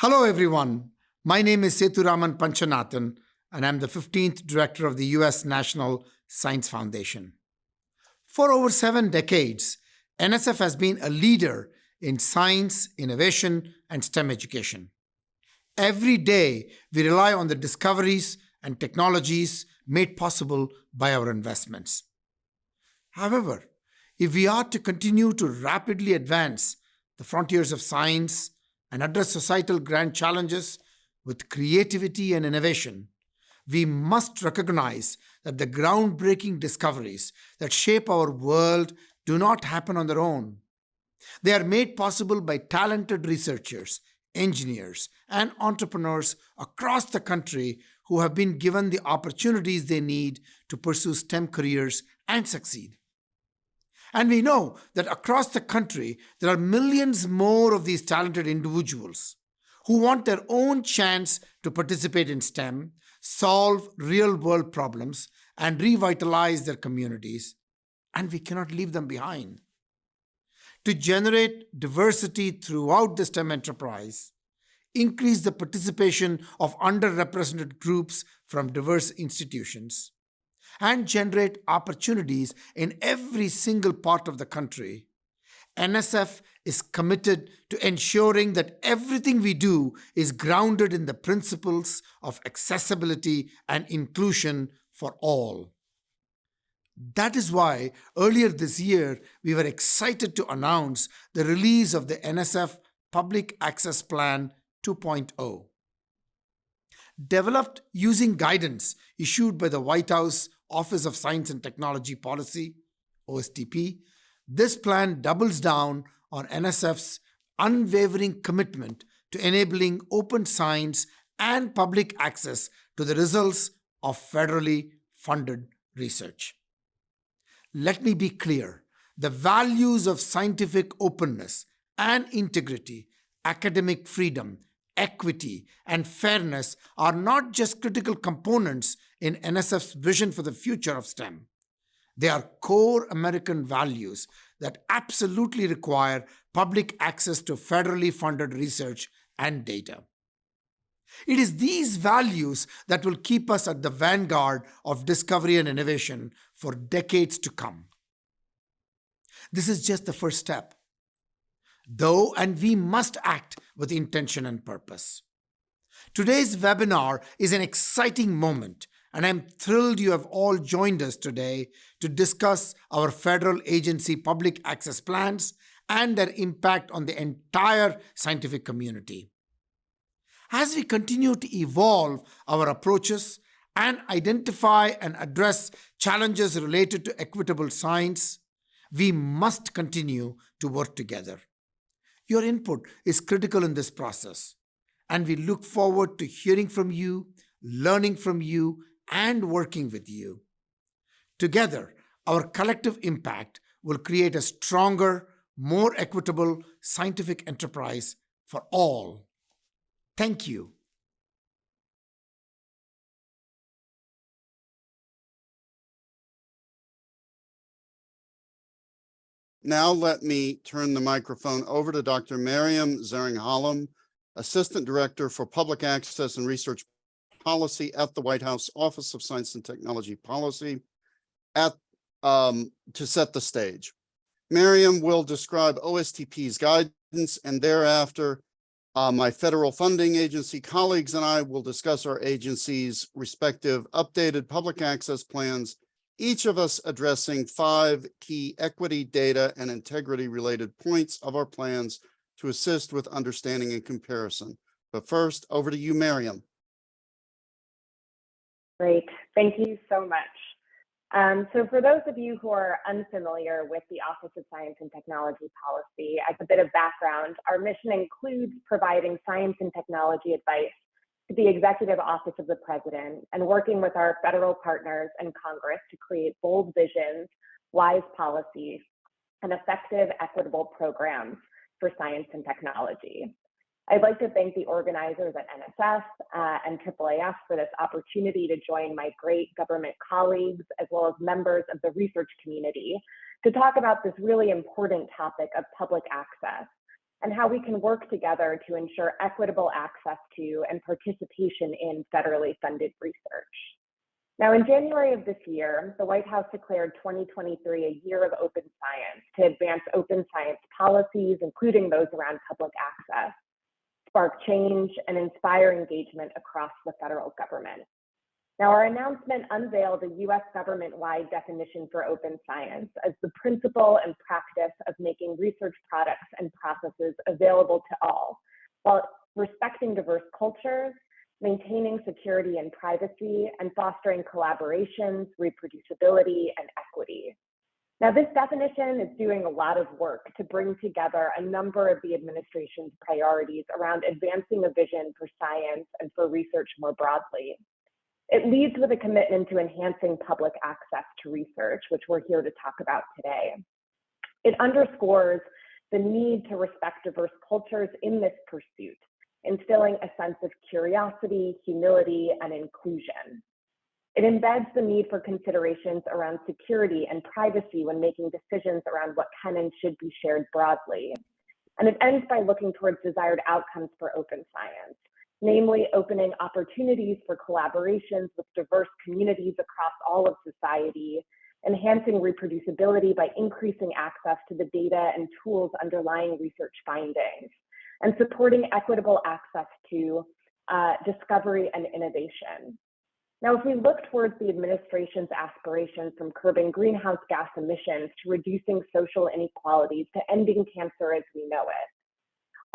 Hello, everyone. My name is Seturaman Panchanathan, and I'm the 15th Director of the U.S. National Science Foundation. For over 7 decades, NSF has been a leader in science, innovation, and STEM education. Every day, we rely on the discoveries and technologies made possible by our investments. However, if we are to continue to rapidly advance the frontiers of science and address societal grand challenges with creativity and innovation, we must recognize that the groundbreaking discoveries that shape our world do not happen on their own. They are made possible by talented researchers, engineers, and entrepreneurs across the country who have been given the opportunities they need to pursue STEM careers and succeed. And we know that across the country, there are millions more of these talented individuals who want their own chance to participate in STEM, solve real world problems, and revitalize their communities. And we cannot leave them behind. To generate diversity throughout the STEM enterprise, increase the participation of underrepresented groups from diverse institutions, and generate opportunities in every single part of the country, NSF is committed to ensuring that everything we do is grounded in the principles of accessibility and inclusion for all. That is why earlier this year, we were excited to announce the release of the NSF Public Access Plan 2.0. Developed using guidance issued by the White House Office of Science and Technology Policy, OSTP, this plan doubles down on NSF's unwavering commitment to enabling open science and public access to the results of federally funded research. Let me be clear, the values of scientific openness and integrity, academic freedom, equity, and fairness are not just critical components in NSF's vision for the future of STEM. They are core American values that absolutely require public access to federally funded research and data. It is these values that will keep us at the vanguard of discovery and innovation for decades to come. This is just the first step, though, and we must act with intention and purpose. Today's webinar is an exciting moment, and I'm thrilled you have all joined us today to discuss our federal agency public access plans and their impact on the entire scientific community. As we continue to evolve our approaches and identify and address challenges related to equitable science, we must continue to work together. Your input is critical in this process, and we look forward to hearing from you, learning from you, and working with you. Together, our collective impact will create a stronger, more equitable scientific enterprise for all. Thank you. Now let me turn the microphone over to Dr. Miriam Zaring-Hallam, Assistant Director for Public Access and Research Policy at the White House Office of Science and Technology Policy, to set the stage. Miriam will describe OSTP's guidance, and thereafter, my federal funding agency colleagues and I will discuss our agency's respective updated public access plans, each of us addressing 5 key equity, data, and integrity related points of our plans to assist with understanding and comparison. But first, over to you, Miriam. Great, thank you so much. So for those of you who are unfamiliar with the Office of Science and Technology Policy, as a bit of background, our mission includes providing science and technology advice to the Executive Office of the President and working with our federal partners and Congress to create bold visions, wise policies, and effective, equitable programs for science and technology. I'd like to thank the organizers at NSF and AAAS for this opportunity to join my great government colleagues, as well as members of the research community, to talk about this really important topic of public access and how we can work together to ensure equitable access to and participation in federally funded research. Now, in January of this year, the White House declared 2023 a year of open science to advance open science policies, including those around public access, spark change, and inspire engagement across the federal government. Now, our announcement unveiled a US government-wide definition for open science as the principle and practice of making research products and processes available to all, while respecting diverse cultures, maintaining security and privacy, and fostering collaborations, reproducibility, and equity. Now, this definition is doing a lot of work to bring together a number of the administration's priorities around advancing a vision for science and for research more broadly. It leads with a commitment to enhancing public access to research, which we're here to talk about today. It underscores the need to respect diverse cultures in this pursuit, instilling a sense of curiosity, humility, and inclusion. It embeds the need for considerations around security and privacy when making decisions around what can and should be shared broadly. And it ends by looking towards desired outcomes for open science, namely opening opportunities for collaborations with diverse communities across all of society, enhancing reproducibility by increasing access to the data and tools underlying research findings, and supporting equitable access to discovery and innovation. Now, if we look towards the administration's aspirations from curbing greenhouse gas emissions to reducing social inequalities to ending cancer as we know it,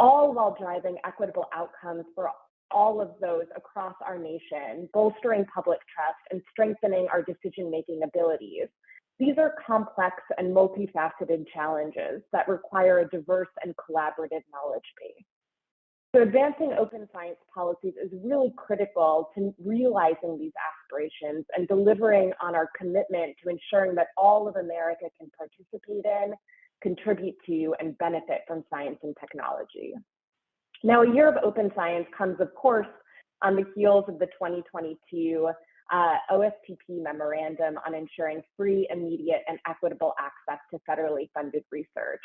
all while driving equitable outcomes for all of those across our nation, bolstering public trust and strengthening our decision-making abilities. These are complex and multifaceted challenges that require a diverse and collaborative knowledge base. So advancing open science policies is really critical to realizing these aspirations and delivering on our commitment to ensuring that all of America can participate in, contribute to, and benefit from science and technology. Now, a year of open science comes, of course, on the heels of the 2022 OSTP memorandum on ensuring free, immediate, and equitable access to federally funded research,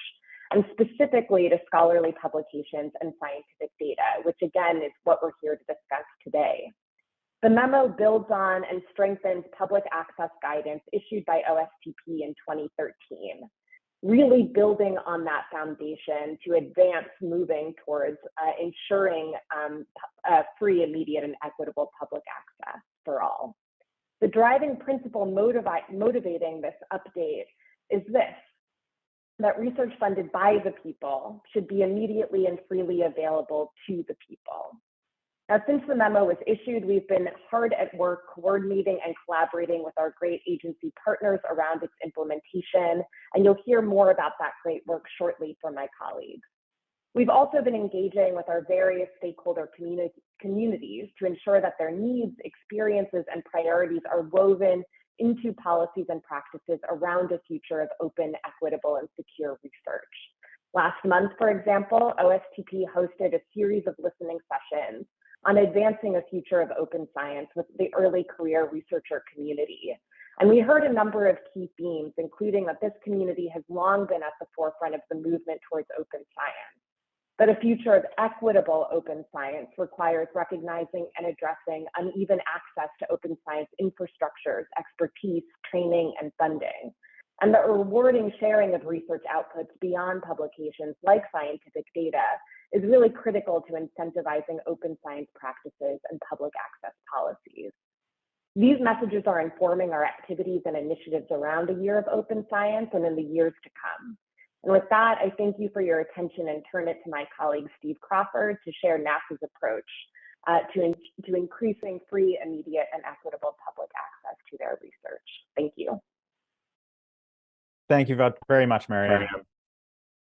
and specifically to scholarly publications and scientific data, which again is what we're here to discuss today. The memo builds on and strengthens public access guidance issued by OSTP in 2013, really building on that foundation to advance moving towards ensuring free, immediate, and equitable public access for all. The driving principle motivating this update is this: that research funded by the people should be immediately and freely available to the people. Now, since the memo was issued, we've been hard at work coordinating and collaborating with our great agency partners around its implementation, and you'll hear more about that great work shortly from my colleagues. We've also been engaging with our various stakeholder communities to ensure that their needs, experiences, and priorities are woven into policies and practices around a future of open, equitable, and secure research. Last month, for example, OSTP hosted a series of listening sessions on advancing a future of open science with the early career researcher community. And we heard a number of key themes, including that this community has long been at the forefront of the movement towards open science, that a future of equitable open science requires recognizing and addressing uneven access to open science infrastructures, expertise, training, and funding, and that rewarding sharing of research outputs beyond publications like scientific data is really critical to incentivizing open science practices and public access policies. These messages are informing our activities and initiatives around a year of open science and in the years to come. And with that, I thank you for your attention and turn it to my colleague, Steve Crawford, to share NASA's approach to increasing free, immediate, and equitable public access to their research. Thank you. Thank you very much, Marianne.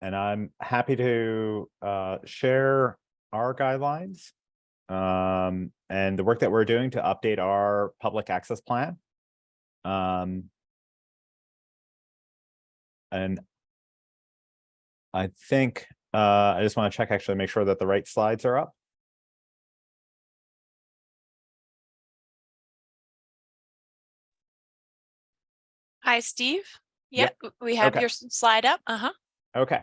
And I'm happy to share our guidelines and the work that we're doing to update our public access plan. And I think I just want to check, actually, make sure that the right slides are up. Hi, Steve. Yep, we have Okay. your slide up. Okay.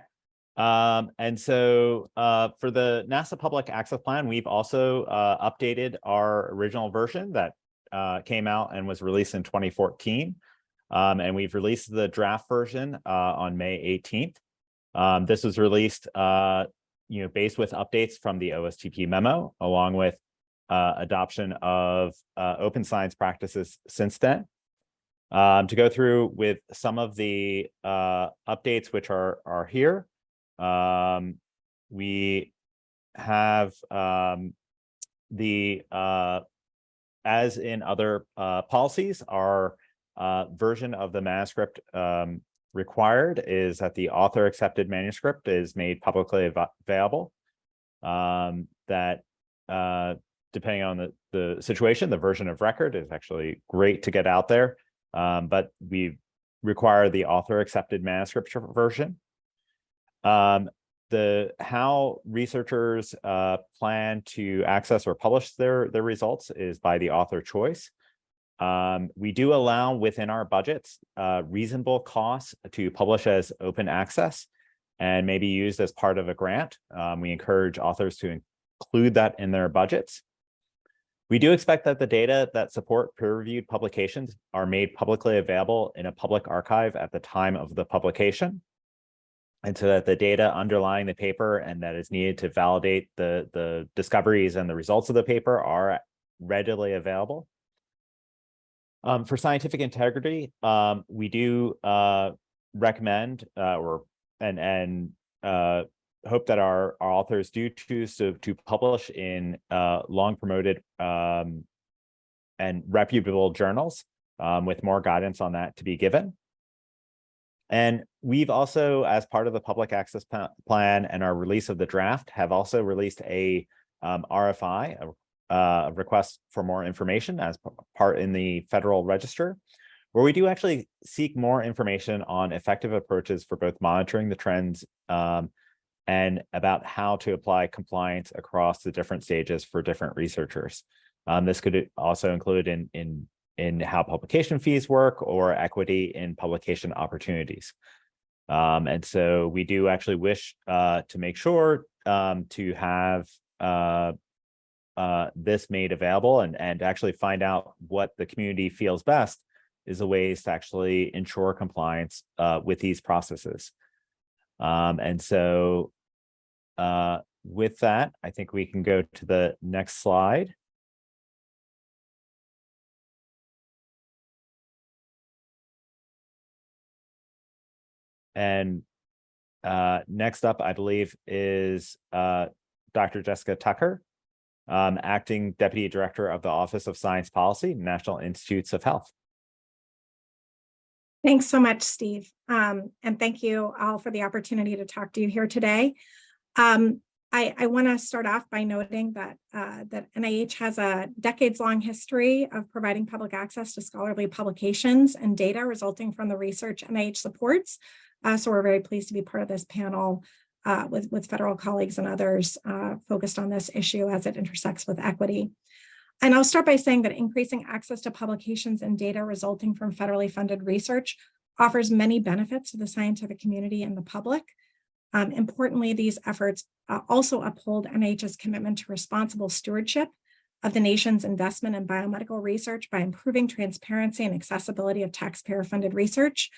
And so for the NASA Public Access Plan, we've also updated our original version that came out and was released in 2014. And we've released the draft version on May 18th. This was released based with updates from the OSTP memo, along with adoption of open science practices since then. To go through with some of the updates which are here. We have as in other policies, our version of the manuscript required is that the author accepted manuscript is made publicly available. That depending on the situation, the version of record is actually great to get out there, but we require the author accepted manuscript version. How researchers plan to access or publish their results is by the author choice. We do allow within our budgets reasonable costs to publish as open access and may be used as part of a grant. We encourage authors to include that in their budgets. We do expect that the data that support peer-reviewed publications are made publicly available in a public archive at the time of the publication. And so that the data underlying the paper and that is needed to validate the discoveries and the results of the paper are readily available. For scientific integrity, we do recommend and hope that our authors do choose to publish in long promoted and reputable journals with more guidance on that to be given. And we've also, as part of the public access plan and our release of the draft, have also released a RFI, a request for more information as part in the Federal Register, where we do actually seek more information on effective approaches for both monitoring the trends and about how to apply compliance across the different stages for different researchers. This could also include in how publication fees work or equity in publication opportunities. And so we do actually wish to make sure to have this made available and actually find out what the community feels best is the ways to actually ensure compliance with these processes. And so with that, I think we can go to the next slide. And next up, I believe, is Dr. Jessica Tucker, Acting Deputy Director of the Office of Science Policy, National Institutes of Health. Thanks so much, Steve. And thank you all for the opportunity to talk to you here today. I want to start off by noting that NIH has a decades-long history of providing public access to scholarly publications and data resulting from the research NIH supports. So we're very pleased to be part of this panel with federal colleagues and others focused on this issue as it intersects with equity. And I'll start by saying that increasing access to publications and data resulting from federally funded research offers many benefits to the scientific community and the public. Importantly, these efforts also uphold NIH's commitment to responsible stewardship of the nation's investment in biomedical research by improving transparency and accessibility of taxpayer-funded research,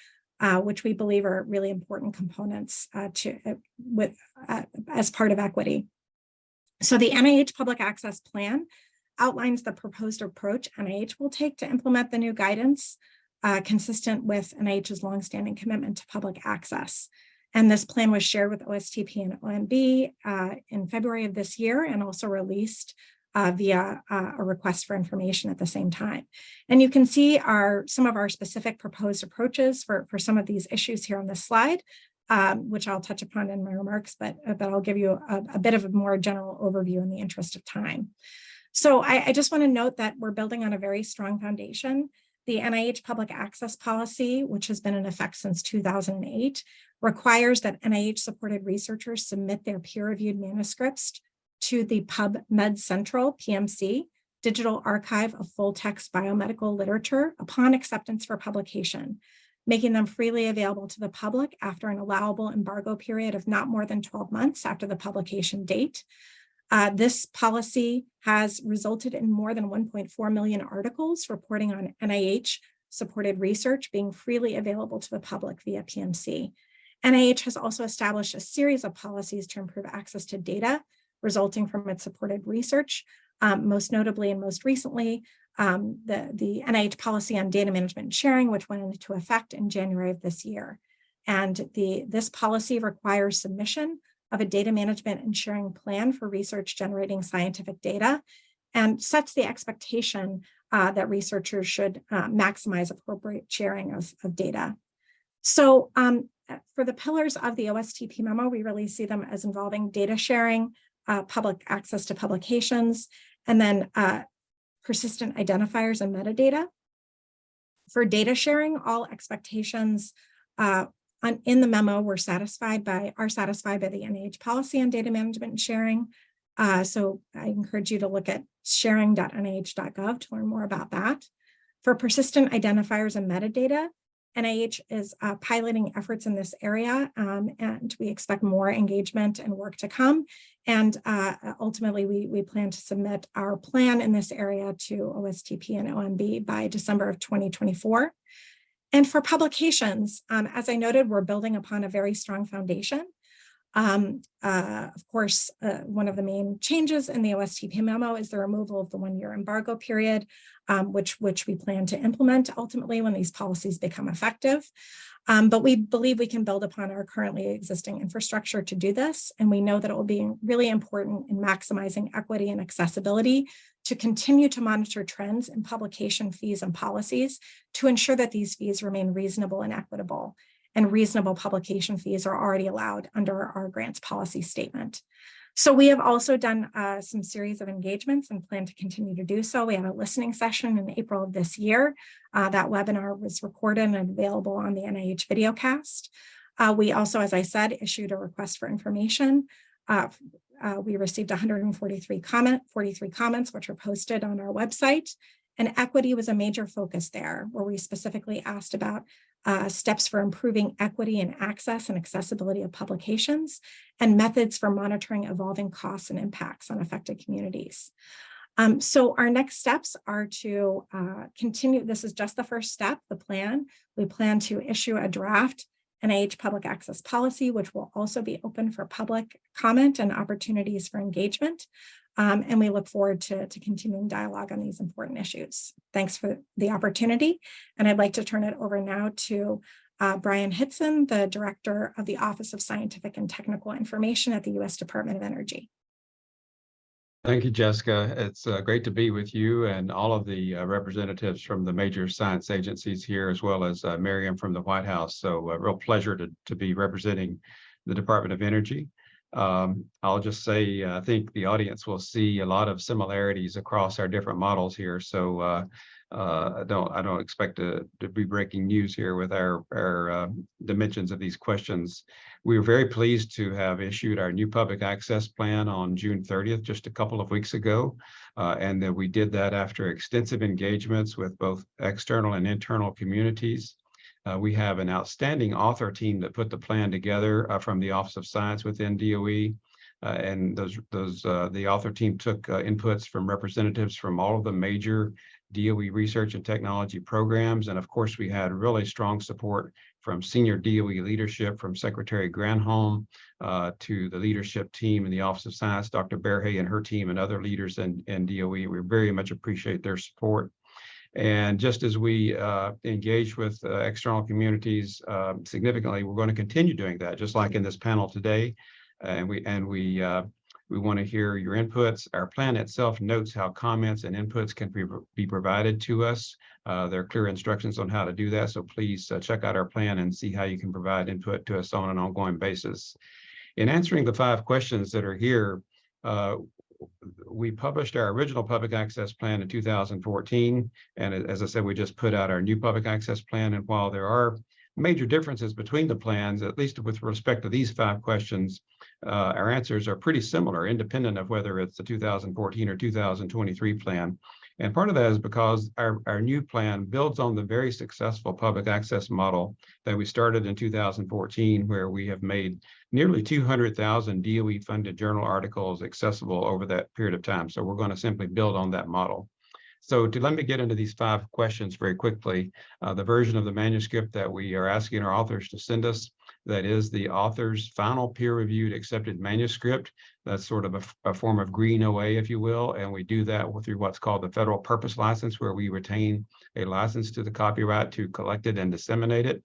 which we believe are really important components as part of equity. So the NIH Public Access Plan outlines the proposed approach NIH will take to implement the new guidance consistent with NIH's longstanding commitment to public access. And this plan was shared with OSTP and OMB in February of this year and also released via a request for information at the same time. And you can see some of our specific proposed approaches for some of these issues here on this slide, which I'll touch upon in my remarks, but I'll give you a bit of a more general overview in the interest of time. So I just want to note that we're building on a very strong foundation. The NIH Public Access Policy, which has been in effect since 2008, requires that NIH-supported researchers submit their peer-reviewed manuscripts to the PubMed Central, PMC, digital archive of full-text biomedical literature upon acceptance for publication. making them freely available to the public after an allowable embargo period of not more than 12 months after the publication date. This policy has resulted in more than 1.4 million articles reporting on NIH-supported research being freely available to the public via PMC. NIH has also established a series of policies to improve access to data resulting from its supported research, most notably and most recently, the NIH policy on data management and sharing, which went into effect in January of this year. And this policy requires submission of a data management and sharing plan for research generating scientific data, and sets the expectation that researchers should maximize appropriate sharing of data. So for the pillars of the OSTP memo, we really see them as involving data sharing, public access to publications, and then persistent identifiers and metadata. For data sharing, all expectations in the memo are satisfied by the NIH policy on data management and sharing. So I encourage you to look at sharing.nih.gov to learn more about that. For persistent identifiers and metadata, NIH is piloting efforts in this area, and we expect more engagement and work to come. And ultimately, we plan to submit our plan in this area to OSTP and OMB by December of 2024. And for publications, as I noted, we're building upon a very strong foundation. Of course, one of the main changes in the OSTP memo is the removal of the one-year embargo period, which we plan to implement ultimately when these policies become effective. But we believe we can build upon our currently existing infrastructure to do this. And we know that it will be really important in maximizing equity and accessibility to continue to monitor trends in publication fees and policies to ensure that these fees remain reasonable and equitable. And reasonable publication fees are already allowed under our grants policy statement. So we have also done some series of engagements and plan to continue to do so. We had a listening session in April of this year. That webinar was recorded and available on the NIH videocast. We also, as I said, issued a request for information. We received 143 comments, which are posted on our website. And equity was a major focus there, where we specifically asked about steps for improving equity and access and accessibility of publications, and methods for monitoring evolving costs and impacts on affected communities. So our next steps are to continue. This is just the first step, the plan. We plan to issue a draft NIH public access policy, which will also be open for public comment and opportunities for engagement. And we look forward to continuing dialogue on these important issues. Thanks for the opportunity. And I'd like to turn it over now to Brian Hitson, the Director of the Office of Scientific and Technical Information at the U.S. Department of Energy. Thank you, Jessica. It's great to be with you and all of the representatives from the major science agencies here, as well as Miriam from the White House. So a real pleasure to be representing the Department of Energy. I'll just say, I think the audience will see a lot of similarities across our different models here. So I don't expect to be breaking news here with our dimensions of these questions. We were very pleased to have issued our new public access plan on June 30th, just a couple of weeks ago. And that we did that after extensive engagements with both external and internal communities. We have an outstanding author team that put the plan together from the Office of Science within DOE. And the author team took inputs from representatives from all of the major DOE research and technology programs. And of course, we had really strong support from senior DOE leadership, from Secretary Granholm to the leadership team in the Office of Science, Dr. Berhe and her team and other leaders in DOE. We very much appreciate their support. And just as we engage with external communities significantly, we're going to continue doing that, just like in this panel today. And we want to hear your inputs. Our plan itself notes how comments and inputs can be provided to us. There are clear instructions on how to do that. So please check out our plan and see how you can provide input to us on an ongoing basis. In answering the 5 questions that are here, we published our original public access plan in 2014. And as I said, we just put out our new public access plan. And while there are major differences between the plans, at least with respect to these 5 questions, our answers are pretty similar, independent of whether it's the 2014 or 2023 plan. And part of that is because our new plan builds on the very successful public access model that we started in 2014, where we have made nearly 200,000 DOE-funded journal articles accessible over that period of time. So we're going to simply build on that model. So let me get into these 5 questions very quickly. The version of the manuscript that we are asking our authors to send us, that is the author's final peer-reviewed accepted manuscript. That's sort of a form of green OA, if you will. And we do that through what's called the Federal Purpose License, where we retain a license to the copyright to collect it and disseminate it.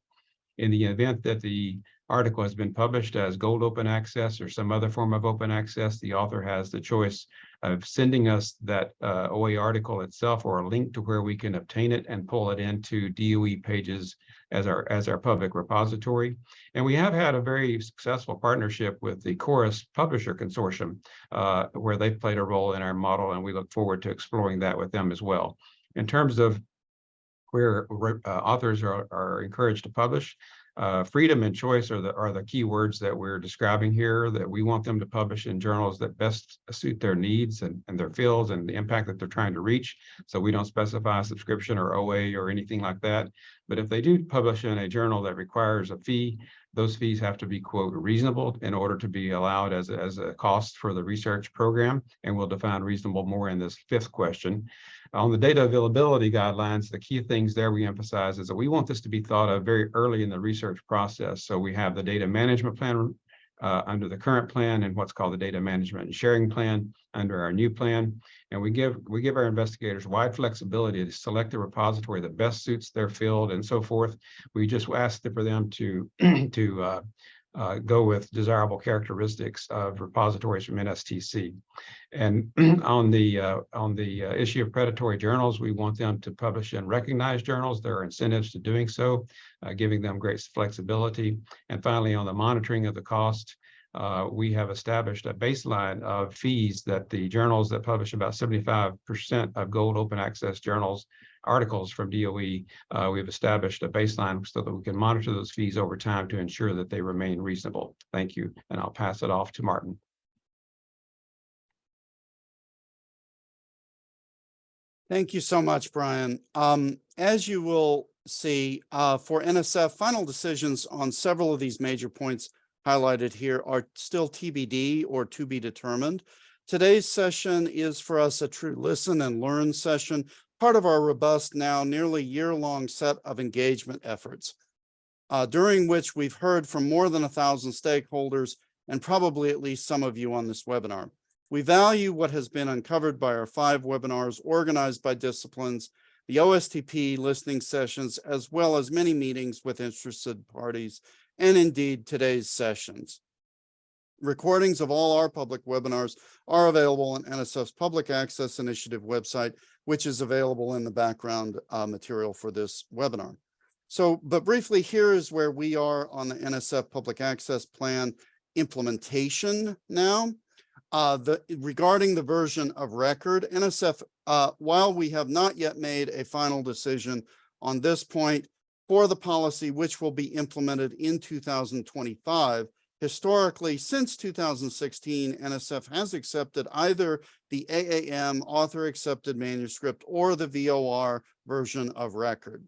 In the event that the article has been published as gold open access or some other form of open access, the author has the choice of sending us that OA article itself or a link to where we can obtain it and pull it into DOE pages as our public repository. And we have had a very successful partnership with the Chorus Publisher Consortium, where they've played a role in our model, and we look forward to exploring that with them as well. In terms of where authors are encouraged to publish, freedom and choice are the key words that we're describing here, that we want them to publish in journals that best suit their needs and their fields and the impact that they're trying to reach. So we don't specify subscription or OA or anything like that. But if they do publish in a journal that requires a fee, those fees have to be, quote, reasonable in order to be allowed as a cost for the research program. And we'll define reasonable more in this 5th question. On the data availability guidelines, the key things there we emphasize is that we want this to be thought of very early in the research process. So we have the data management plan under the current plan and what's called the data management and sharing plan under our new plan. And we give our investigators wide flexibility to select the repository that best suits their field and so forth. We just asked for them to go with desirable characteristics of repositories from NSTC. And on the issue of predatory journals, we want them to publish in recognized journals. There are incentives to doing so, giving them great flexibility. And finally, on the monitoring of the cost, we have established a baseline of fees that the journals that publish about 75% of gold open access journals articles from DOE, we've established a baseline so that we can monitor those fees over time to ensure that they remain reasonable. Thank you, and I'll pass it off to Martin. Thank you so much, Brian. As you will see, for NSF, final decisions on several of these major points highlighted here are still TBD or to be determined. Today's session is for us a true listen and learn session, part of our robust, now nearly year-long set of engagement efforts, during which we've heard from more than 1,000 stakeholders and probably at least some of you on this webinar. We value what has been uncovered by our 5 webinars organized by disciplines, the OSTP listening sessions, as well as many meetings with interested parties, and indeed today's sessions. Recordings of all our public webinars are available on NSF's Public Access Initiative website, which is available in the background material for this webinar. So, but briefly, here is where we are on the NSF Public Access Plan implementation now. Regarding the version of record, NSF, while we have not yet made a final decision on this point for the policy, which will be implemented in 2025, historically, since 2016, NSF has accepted either the AAM author accepted manuscript or the VOR version of record.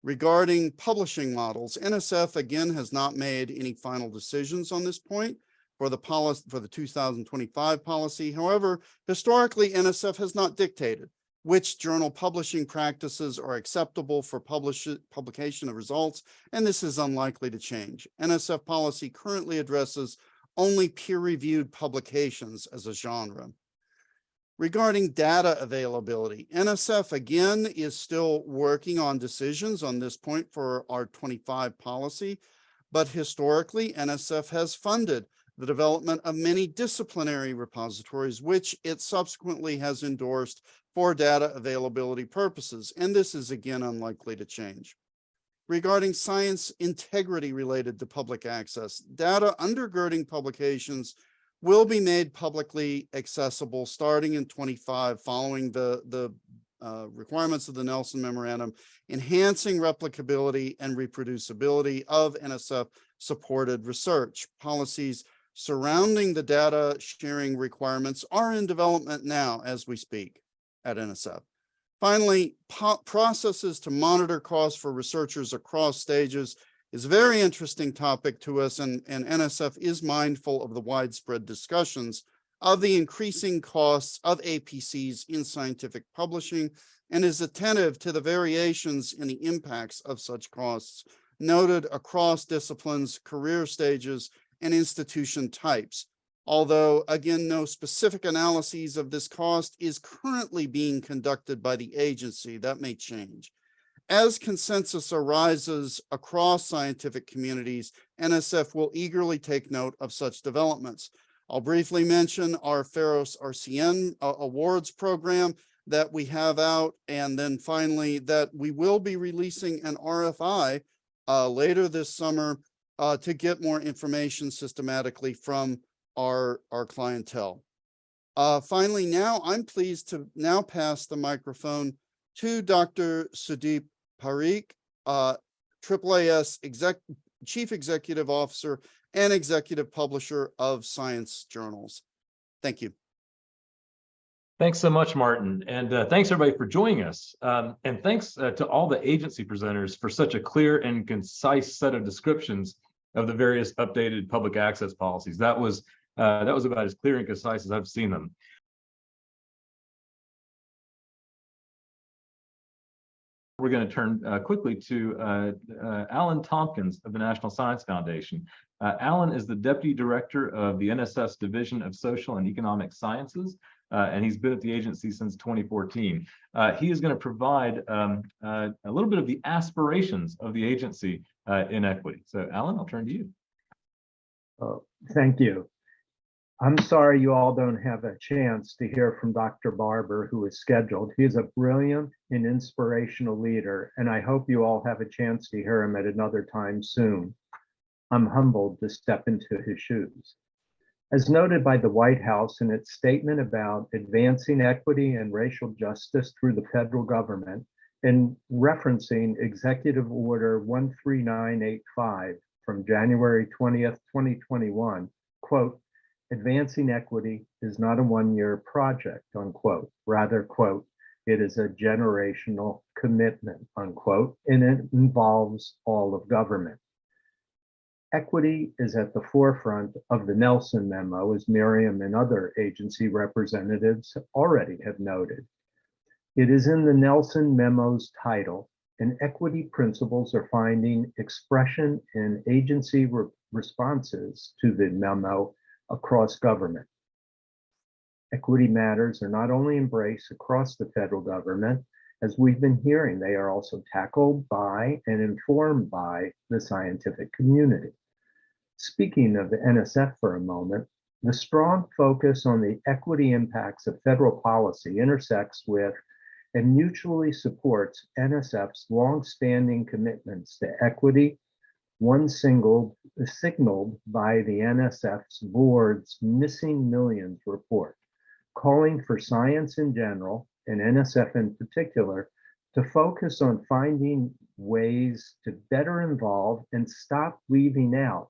Regarding publishing models, NSF again has not made any final decisions on this point for the policy for the 2025 policy. However, historically, NSF has not dictated which journal publishing practices are acceptable for publication of results, and this is unlikely to change. NSF policy currently addresses only peer-reviewed publications as a genre. Regarding data availability, NSF again is still working on decisions on this point for our 25 policy, but historically, NSF has funded the development of many disciplinary repositories, which it subsequently has endorsed for data availability purposes, and this is again unlikely to change. Regarding science integrity related to public access, data undergirding publications will be made publicly accessible starting in 25, following the requirements of the Nelson Memorandum, enhancing replicability and reproducibility of NSF supported research. Policies surrounding the data sharing requirements are in development now as we speak at NSF. Finally, processes to monitor costs for researchers across stages is a very interesting topic to us, and NSF is mindful of the widespread discussions of the increasing costs of APCs in scientific publishing and is attentive to the variations in the impacts of such costs noted across disciplines, career stages, and institution types. Although, again, no specific analyses of this cost is currently being conducted by the agency. That may change. As consensus arises across scientific communities, NSF will eagerly take note of such developments. I'll briefly mention our Pharos RCN awards program that we have out, and then finally that we will be releasing an RFI later this summer to get more information systematically from our clientele. Finally, now I'm pleased to now pass the microphone to Dr. Sudeep Parikh, AAAS Chief Executive Officer and Executive Publisher of Science Journals. Thank you. Thanks so much, Martin. And thanks everybody for joining us. And thanks to all the agency presenters for such a clear and concise set of descriptions of the various updated public access policies. That was about as clear and concise as I've seen them. We're going to turn quickly to Alan Tompkins of the National Science Foundation. Alan is the Deputy Director of the NSF's Division of Social and Economic Sciences, and he's been at the agency since 2014. He is going to provide a little bit of the aspirations of the agency in equity. So Alan, I'll turn to you. Thank you. I'm sorry you all don't have a chance to hear from Dr. Barber, who is scheduled. He is a brilliant and inspirational leader, and I hope you all have a chance to hear him at another time soon. I'm humbled to step into his shoes. As noted by the White House in its statement about advancing equity and racial justice through the federal government, in referencing Executive Order 13985 from January 20th, 2021, quote, advancing equity is not a one-year project, unquote. Rather, quote, it is a generational commitment, unquote, and it involves all of government. Equity is at the forefront of the Nelson Memo, as Miriam and other agency representatives already have noted. It is in the Nelson Memo's title, and equity principles are finding expression in agency responses to the memo across government. Equity matters are not only embraced across the federal government, as we've been hearing, they are also tackled by and informed by the scientific community. Speaking of the NSF for a moment, the strong focus on the equity impacts of federal policy intersects with and mutually supports NSF's longstanding commitments to equity, one signaled by the NSF's board's Missing Millions report, calling for science in general, and NSF in particular, to focus on finding ways to better involve and stop leaving out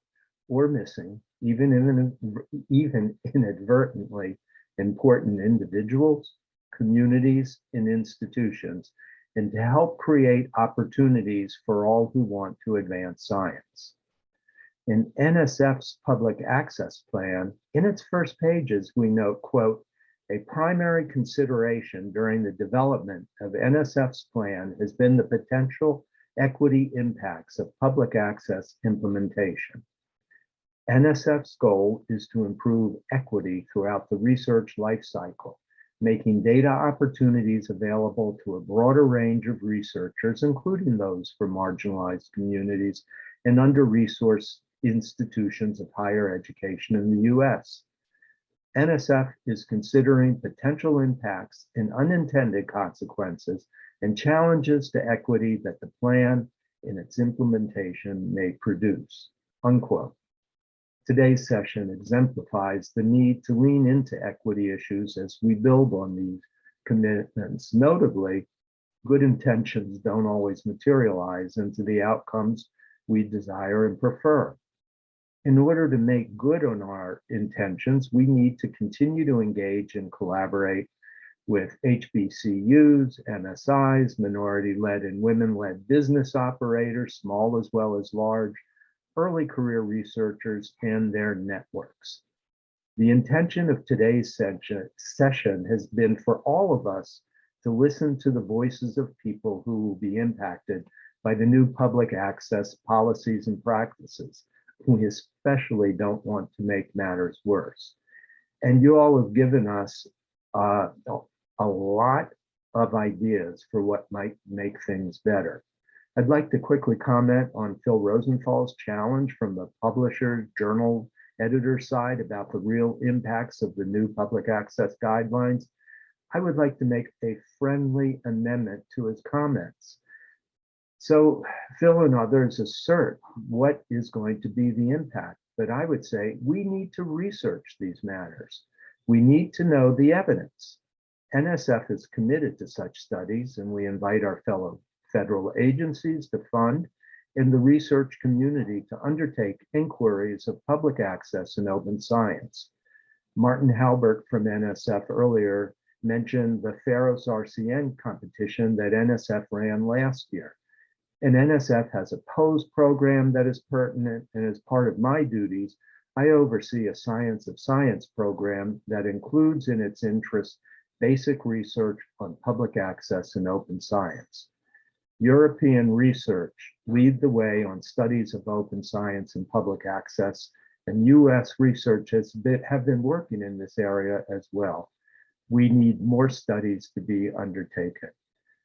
or missing, even inadvertently, important individuals, communities, and institutions, and to help create opportunities for all who want to advance science. In NSF's public access plan, in its first pages, we note, quote, a primary consideration during the development of NSF's plan has been the potential equity impacts of public access implementation. NSF's goal is to improve equity throughout the research lifecycle, making data opportunities available to a broader range of researchers, including those from marginalized communities and under-resourced institutions of higher education in the US. NSF is considering potential impacts and unintended consequences and challenges to equity that the plan in its implementation may produce, unquote. Today's session exemplifies the need to lean into equity issues as we build on these commitments. Notably, good intentions don't always materialize into the outcomes we desire and prefer. In order to make good on our intentions, we need to continue to engage and collaborate with HBCUs, MSIs, minority-led and women-led business operators, small as well as large, early career researchers, and their networks. The intention of today's session has been for all of us to listen to the voices of people who will be impacted by the new public access policies and practices, who especially don't want to make matters worse. And you all have given us a lot of ideas for what might make things better. I'd like to quickly comment on Phil Rosenthal's challenge from the publisher, journal editor side about the real impacts of the new public access guidelines. I would like to make a friendly amendment to his comments. So Phil and others assert what is going to be the impact, but I would say we need to research these matters. We need to know the evidence. NSF is committed to such studies, and we invite our fellow federal agencies to fund and the research community to undertake inquiries of public access and open science. Martin Halbert from NSF earlier mentioned the Pharos RCN competition that NSF ran last year. And NSF has a POSE program that is pertinent, and as part of my duties, I oversee a Science of Science program that includes in its interest basic research on public access and open science. European research lead the way on studies of open science and public access, and US research have been working in this area as well. We need more studies to be undertaken.